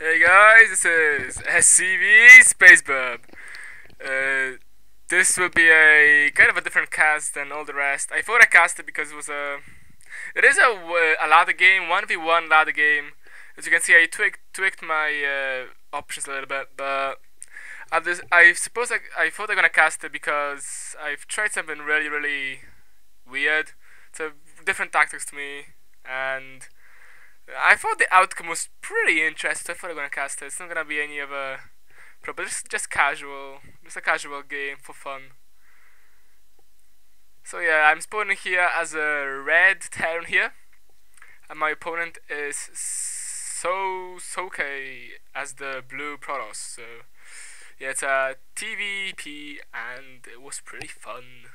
Hey guys, this is SCV Space Bub. This will be a kind of a different cast than all the rest. I thought I cast it because it is a ladder game, 1v1 ladder game. As you can see, I tweaked my options a little bit, but I suppose I thought I'm gonna cast it because I've tried something really weird. It's a different tactics to me, and I thought the outcome was pretty interesting. I thought I'm gonna cast it. It's not gonna be any of a pro, but just casual, just a casual game for fun. So yeah, I'm spawning here as a red Terran here, and my opponent is Soke as the blue Protoss. So yeah, it's a TVP, and it was pretty fun.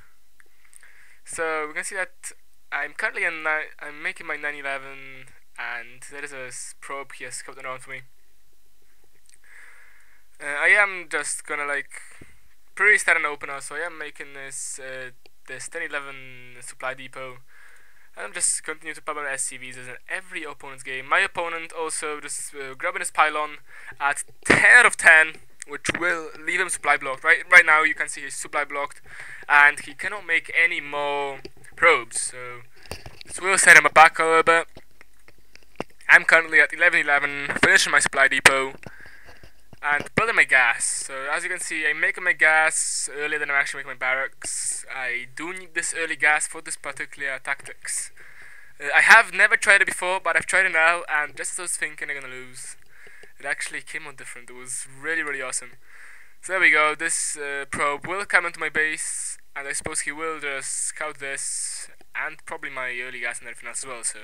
So we can see that I'm currently I'm making my 911, and there is a probe here scoping around for me. I am just gonna pre-start an opener, so I am making this 1011 supply depot. And I'm just continue to pop on SCVs as in every opponent's game. My opponent also just grabbing his pylon at 10 out of 10, which will leave him supply blocked. Right now you can see he's supply blocked, and he cannot make any more probes. So this will set him back a little bit. I'm currently at 1111, finishing my supply depot and building my gas. So as you can see, I'm making my gas earlier than I'm actually making my barracks. I do need this early gas for this particular tactics. I have never tried it before, but I've tried it now, and just as I was thinking I'm gonna lose, it actually came out different. It was really awesome. So there we go. This probe will come into my base, and I suppose he will just scout this and probably my early gas and everything else as well. So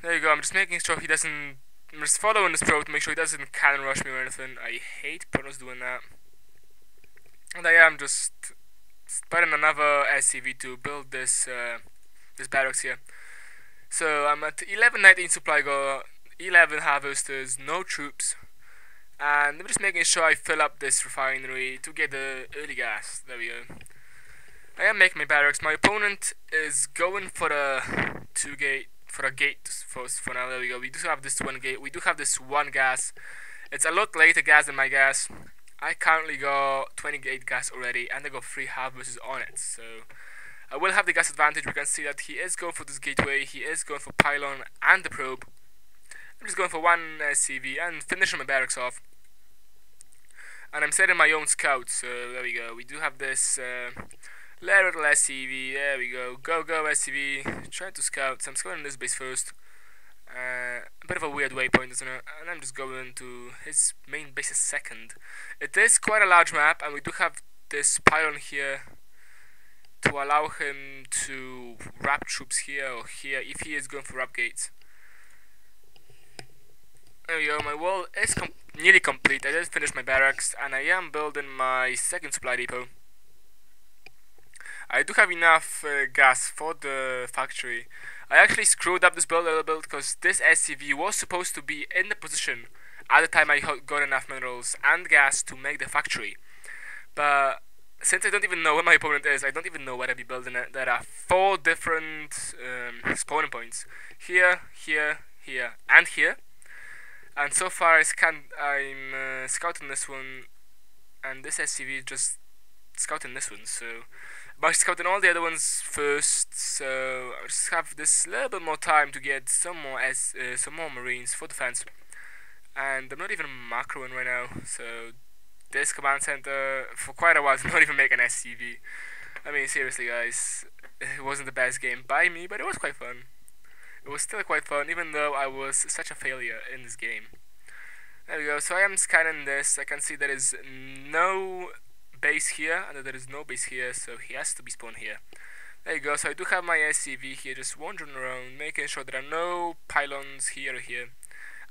there you go. I'm just making sure he doesn't. I'm just following this probe to make sure he doesn't cannon rush me or anything. I hate Protoss doing that. And I am just starting another SCV to build this this barracks here. So I'm at 1119 supply goal, 11 harvesters, no troops, and I'm just making sure I fill up this refinery to get the early gas. There we go. I am making my barracks. My opponent is going for a gate for now. There we go. We do have this one gate. We do have this one gas. It's a lot later gas than my gas. I currently got 28 gas already, and I got 3 harvesters on it. So I will have the gas advantage. We can see that he is going for this gateway. He is going for pylon and the probe. I'm just going for one CV and finishing my barracks off. And I'm setting my own scouts. So there we go. We do have this little SCV. There we go. Go SCV. Trying to scout. So I'm scouting this base first. A bit of a weird waypoint, isn't it? And I'm just going to his main base second. It is quite a large map, and we do have this pylon here to allow him to wrap troops here or here if he is going for wrap gates. There we go. My wall is nearly complete. I just finished my barracks, and I am building my second supply depot. I do have enough gas for the factory. I actually screwed up this build a little bit because this SCV was supposed to be in the position at the time I got enough minerals and gas to make the factory. But since I don't even know where my opponent is, I don't even know where I'll be building it. There are 4 different spawning points. Here, and here. And so far I'm scouting this one, and this SCV is just scouting this one. So I'm scouting all the other ones first, so I just have this little bit more time to get some more marines for defense. And I'm not even macroing right now, so this command center for quite a while did not even make an SCV. I mean, seriously guys, it wasn't the best game by me, but it was quite fun. It was still quite fun, even though I was such a failure in this game. There we go. So I am scanning this. I can see there is no base here, and there is no base here, so he has to be spawned here. There you go. So I do have my SCV here just wandering around, making sure there are no pylons here or here.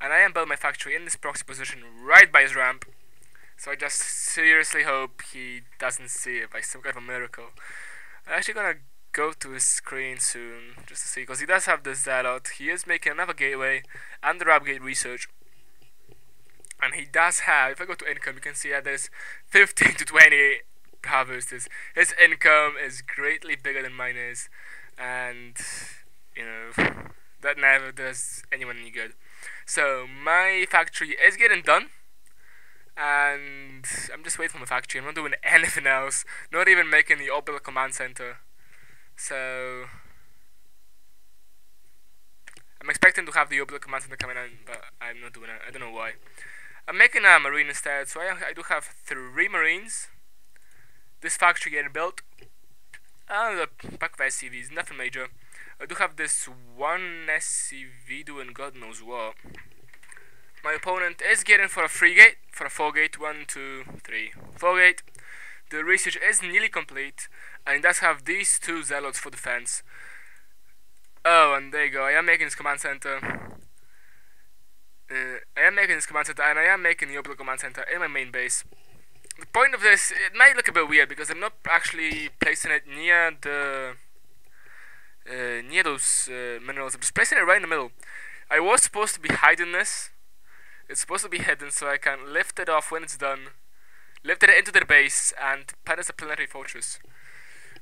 And I am building my factory in this proxy position right by his ramp. So I just seriously hope he doesn't see it by some kind of a miracle. I'm actually gonna go to his screen soon just to see, because he does have this zealot. He is making another gateway and the wrap gate research. And he does have, if I go to income, you can see that there's 15 to 20 harvesters. His income is greatly bigger than mine is, and you know that never does anyone any good. So my factory is getting done, and I'm just waiting for my factory. I'm not doing anything else, not even making the orbital command center. So I'm expecting to have the orbital command center coming in, but I'm not doing it. I don't know why. I'm making a marine instead, so I do have 3 marines. This factory getting built. The pack of SCVs, nothing major. I do have this one SCV doing God knows what. My opponent is getting for a 3 gate, for a 4 gate, 1, 2, 3, 4 gate. The research is nearly complete, and it does have these 2 zealots for defense. Oh, and there you go, I am making this command center. I am making this command center, and I am making the orbital command center in my main base. The point of this, it might look a bit weird because I'm not actually placing it near the near those minerals. I'm just placing it right in the middle. I was supposed to be hiding this. It's supposed to be hidden so I can lift it off when it's done, lift it into their base, and put it as a planetary fortress.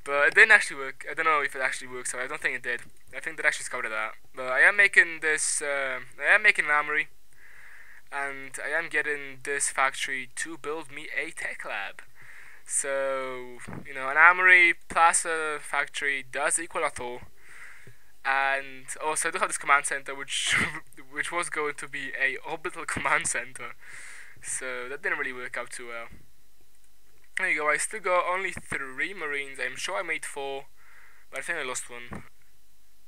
But it didn't actually work. I don't know if it actually works, so I don't think it did. I think they actually scouted that. But I am making this, I am making an armory, and I am getting this factory to build me a tech lab. So, you know, an armory plus a factory does equal a Thor. And also I do have this command center which which was going to be a orbital command center. So that didn't really work out too well. There you go, I still got only 3 marines. I'm sure I made 4, but I think I lost one.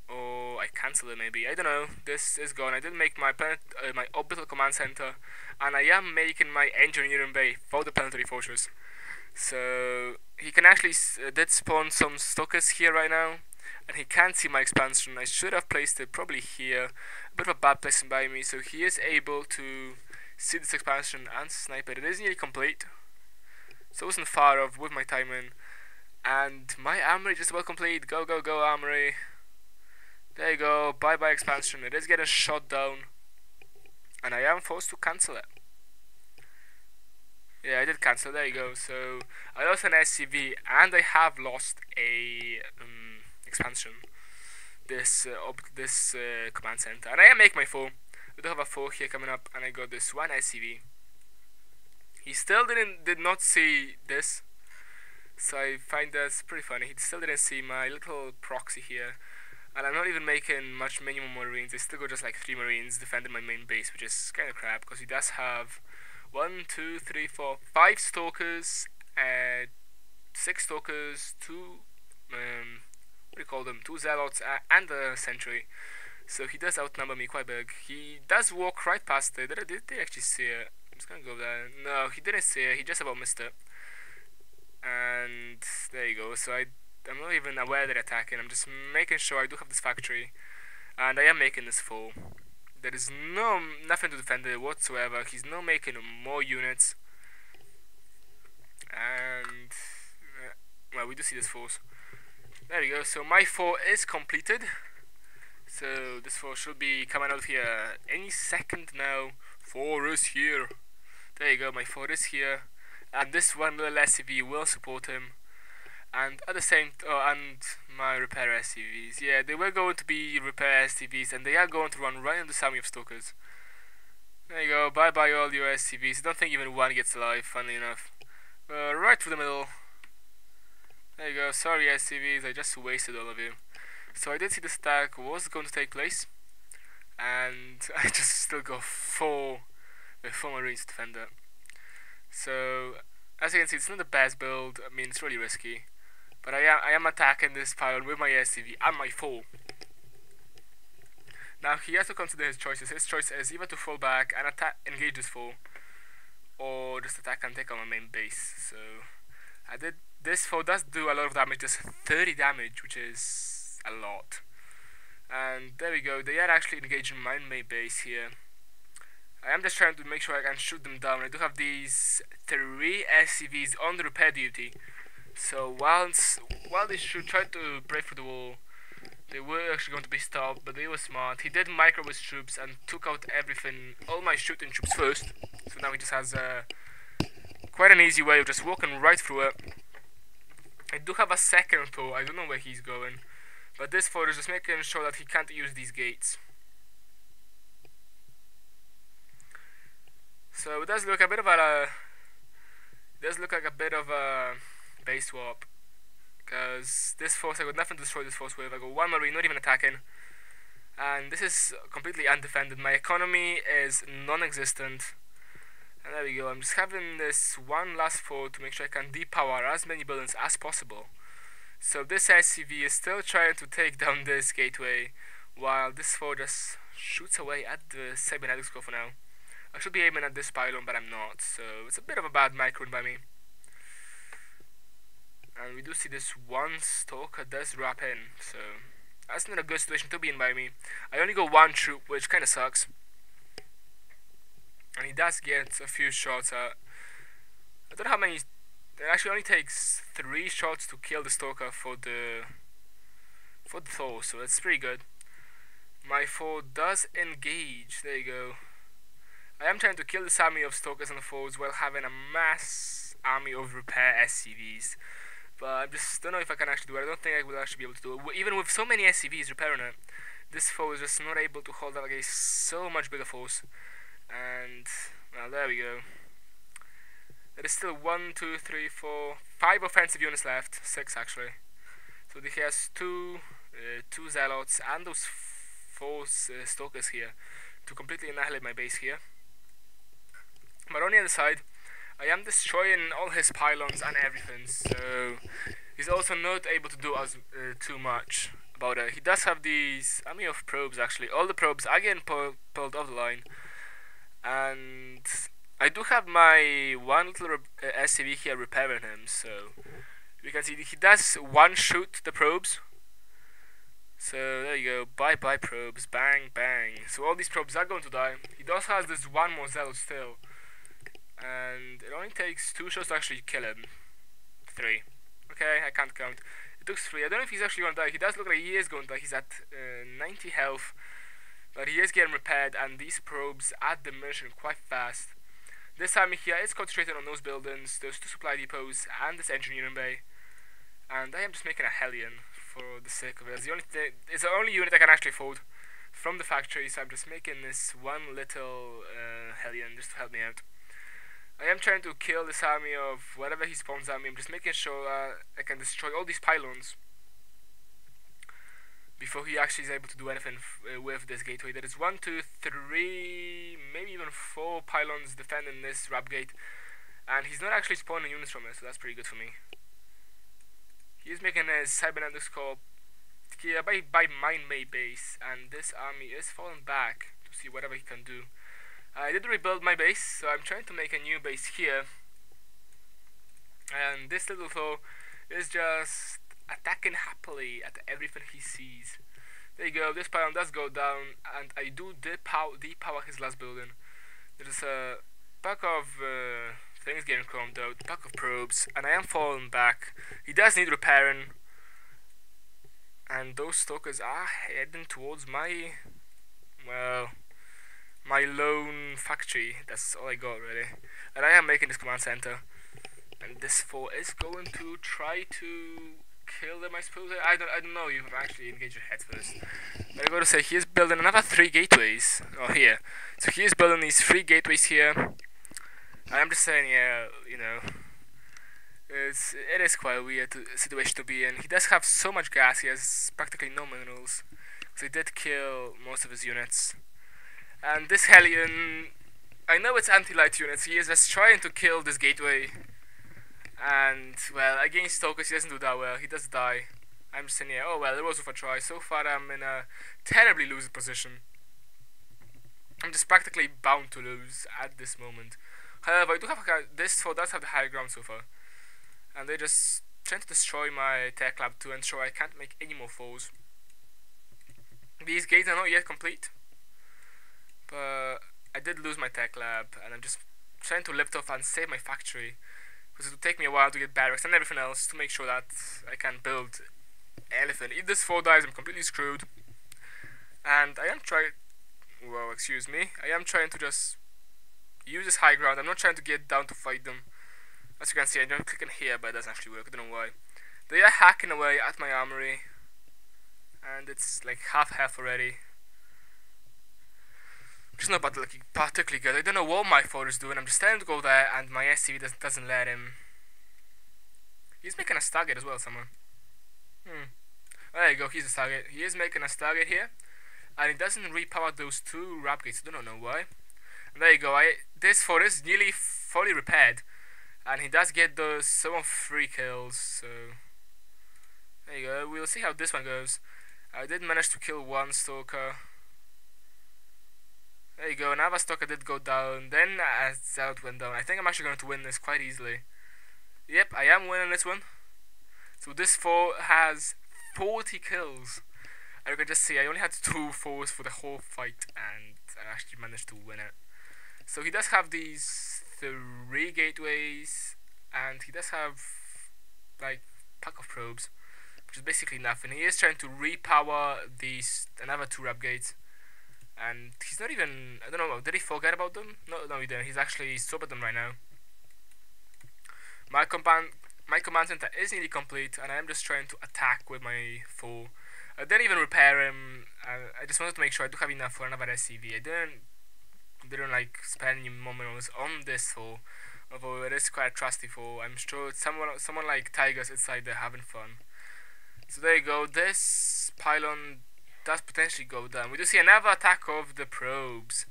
Or I cancelled it maybe. I don't know. This is gone. I did make my my orbital command center, and I am making my engineering bay for the planetary fortress. So he can actually did spawn some stalkers here right now, and he can't see my expansion. I should have placed it probably here. A bit of a bad placement by me, so he is able to see this expansion and snipe it. It is nearly complete, so it wasn't far off with my timing. And my armory just about complete. Go, go, go, armory. There you go. Bye bye expansion. It is getting shot down, and I am forced to cancel it. Yeah, I did cancel. There you go. So I lost an SCV, and I have lost a expansion. This command center, and I am making my 4. We do have a 4 here coming up, and I got this one SCV. He still did not see this, so I find that's pretty funny. He still didn't see my little proxy here, and I'm not even making much minimum marines. I still got just like 3 marines defending my main base, which is kind of crap because he does have 1, 2, 3, 4, 5 stalkers, 6 stalkers, 2 what do you call them? 2 zealots and a sentry. So he does outnumber me quite big. He does walk right past it. Did they actually see it? I'm just gonna go there. No, he didn't see it. He just about missed it. And there you go. So I'm not even aware they're attacking. I'm just making sure I do have this factory, and I am making this full. There is nothing to defend it whatsoever. He's not making more units, and well, we do see this force. There we go. So my 4 is completed. So this 4 should be coming out of here any second now. 4 is here. There you go. My 4 is here, and this one little SCV will support him. And at the same and my repair SCVs, yeah, they were going to be repair SCVs, and they are going to run right into the army of stalkers. There you go, bye bye all your SCVs. I don't think even one gets alive, funnily enough. Right through the middle. There you go, sorry SCVs, I just wasted all of you. So I did see this attack was going to take place, and I just still got 4 marines to defend it. So as you can see, it's not the best build. I mean, it's really risky. But I am attacking this pile with my SCV and my 4. Now he has to consider his choices. His choice is either to fall back and engage this 4, or just attack and take on my main base. So this 4 does do a lot of damage, just 30 damage, which is a lot. And there we go. They are actually engaging my main base here. I am just trying to make sure I can shoot them down. I do have these 3 SCVs on the repair duty. So while they should try to break through the wall, they were actually going to be stopped, but they were smart. He did micro his troops and took out everything, all my shooting troops first. So now he just has quite an easy way of just walking right through it. I do have a second Thor. I don't know where he's going, but this Thor is just making sure that he can't use these gates. So it does look a bit of a base swap, because this force, I got nothing to destroy this force with. I got one marine, not even attacking, and this is completely undefended. My economy is non-existent, and there we go. I'm just having this one last fort to make sure I can depower as many buildings as possible. So this SCV is still trying to take down this gateway, while this fort just shoots away at the cybernetics core for now. I should be aiming at this pylon, but I'm not, so it's a bit of a bad micro by me. And we do see this one stalker does wrap in, so that's not a good situation to be in by me. I only got one troop, which kinda sucks. And he does get a few shots out. I don't know how many. It actually only takes 3 shots to kill the stalker for the Thor, so that's pretty good. My foe does engage. There you go. I am trying to kill this army of stalkers and foes while having a mass army of repair SCVs. But I just don't know if I can actually do it. I don't think I will actually be able to do it. Even with so many SCVs repairing it, this foe is just not able to hold out against so much bigger force. And, well, there we go. There is still 1, 2, 3, 4, 5 offensive units left. 6 actually. So he has two zealots and those 4 stalkers here to completely annihilate my base here. But on the other side, I am destroying all his pylons and everything, so he's also not able to do as too much about it. He does have these army of probes actually. All the probes are getting pulled off the line, and I do have my one little SCV here repairing him, so you can see he does one-shoot the probes. So there you go, bye bye probes, bang bang. So all these probes are going to die. He does have this one more zealot still, and it only takes 2 shots to actually kill him. 3. Okay, I can't count. It took 3. I don't know if he's actually going to die. He does look like he is going to die. He's at 90 health, but he is getting repaired, and these probes are diminishing quite fast. This army here is concentrating on those buildings, those 2 supply depots, and this engineering bay. And I am just making a Hellion for the sake of it. It's the only unit I can actually afford from the factory, so I'm just making this one little Hellion just to help me out. I am trying to kill this army of whatever he spawns at me. I'm just making sure I can destroy all these pylons before he actually is able to do anything with this gateway. There is 1, 2, 3, maybe even 4 pylons defending this wrap gate, and he's not actually spawning units from it, so that's pretty good for me. He is making a cybernetics core here by mine made base, and this army is falling back to see whatever he can do. I did rebuild my base, so I'm trying to make a new base here, and this little foe is just attacking happily at everything he sees. There you go, this pylon does go down, and I do depower his last building. There's a pack of things getting chromed out, a pack of probes, and I am falling back. He does need repairing, and those stalkers are heading towards my, well, my lone factory. That's all I got really, and I am making this command center, and this foe is going to try to kill them, I suppose. I don't know. You have actually engaged your head first. But I gotta say, he is building another 3 gateways. Oh, here. So he is building these 3 gateways here. I'm just saying, yeah, you know, it is quite a weird situation to be in. He does have so much gas. He has practically no minerals, so he did kill most of his units. And this Hellion, I know it's anti-light units. He is just trying to kill this gateway. And, well, against Stalkers he doesn't do that well. He does die. I'm just saying, yeah, oh well, it was worth a try. So far I'm in a terribly losing position. I'm just practically bound to lose at this moment. However, I do have this foe does have the high ground so far. And they're just trying to destroy my tech lab to ensure I can't make any more foes. These gates are not yet complete, but I did lose my tech lab, and I'm just trying to lift off and save my factory, because it will take me a while to get barracks and everything else to make sure that I can build anything. If this foe dies, I'm completely screwed. And I am trying, well, excuse me, I am trying to just use this high ground. I'm not trying to get down to fight them. As you can see, I don't click in here, but it doesn't actually work. I don't know why. They are hacking away at my armory, and it's like half already. Just not particularly good. I don't know what my Thor is doing. I'm just telling him to go there, and my SCV doesn't let him. He's making a Stargate as well, someone. There you go, he's a Stargate. He is making a Stargate here, and he doesn't repower those two Rap Gates. I don't know why. And there you go. This Thor is nearly fully repaired, and he does get those some of 3 kills. So there you go. We'll see how this one goes. I did manage to kill one Stalker. There you go, another Stalker did go down, then Zout went down. I think I'm actually going to win this quite easily. Yep, I am winning this one. So this Thor has 40 kills. And you can just see I only had 2 Thors for the whole fight, and I actually managed to win it. So he does have these 3 gateways, and he does have like pack of probes, which is basically nothing. He is trying to repower these another 2 Rap Gates. And he's not even, I don't know, did he forget about them? No, he didn't. He's actually swapped them right now. My command center is nearly complete, and I am just trying to attack with my Thor. I didn't even repair him. I just wanted to make sure I do have enough for another SCV. I didn't like spend any more minerals on this Thor, although it is quite a trusty Thor. I'm sure it's someone like Tigers inside there having fun. So there you go. This pylon does potentially go down. We do see another attack of the probes,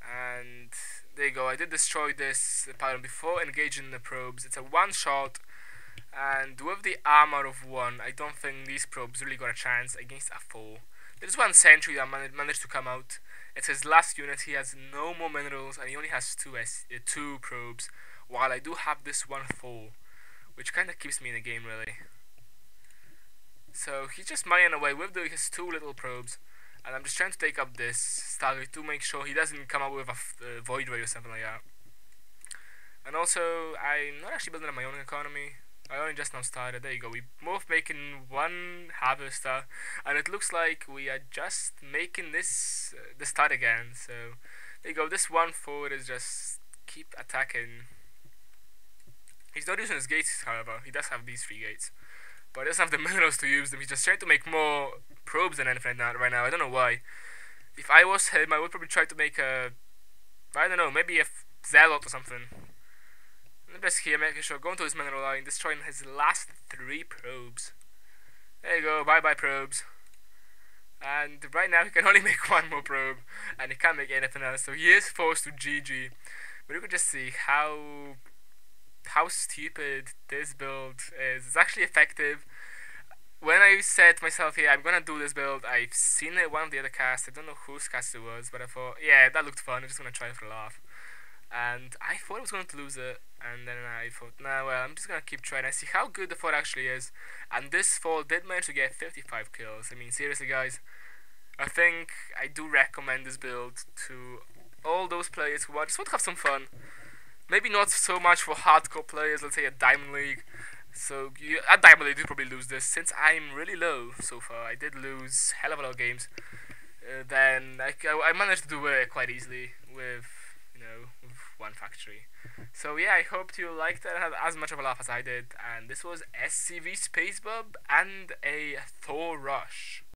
and there you go. I did destroy this pylon before engaging the probes. It's a 1-shot, and with the armor of 1, I don't think these probes really got a chance against a 4. There's 1 sentry that managed to come out. It's his last unit. He has no more minerals, and he only has 2 probes, while I do have this 1 4, which kind of keeps me in the game really. So he's just mining away with his 2 little probes, and I'm just trying to take up this Stargate to make sure he doesn't come up with a Void Ray or something like that. And also, I'm not actually building up my own economy. I only just now started. There you go. We both making 1 harvester, and it looks like we are just making this the start again. So there you go. This 1 forward is just keep attacking. He's not using his gates, however. He does have these 3 gates, but he doesn't have the minerals to use them. He's just trying to make more probes than anything right now. I don't know why. If I was him, I would probably try to make I don't know, maybe a Zealot or something. Just here, making sure, going to his mineral line, destroying his last 3 probes. There you go, bye probes. And right now he can only make 1 more probe, and he can't make anything else, so he is forced to GG. But you can just see how stupid this build is. It's actually effective. When I said to myself, here, I'm gonna do this build, I've seen it one of the other casts. I don't know whose cast it was, but I thought, yeah, that looked fun. I'm just gonna try it for a laugh. And I thought I was going to lose it, and then I thought, nah, well, I'm just gonna keep trying. I see how good the Thor actually is, and this Thor did manage to get 55 kills. I mean, seriously, guys, I think I do recommend this build to all those players who just want to have some fun. Maybe not so much for hardcore players, let's say a Diamond League. So at Diamond League, you probably lose this. Since I'm really low so far, I did lose hell of a lot of games. Then I managed to do it quite easily with, with 1 factory. So yeah, I hope you liked it and had as much of a laugh as I did. And this was SCV Space Bub and a Thor Rush.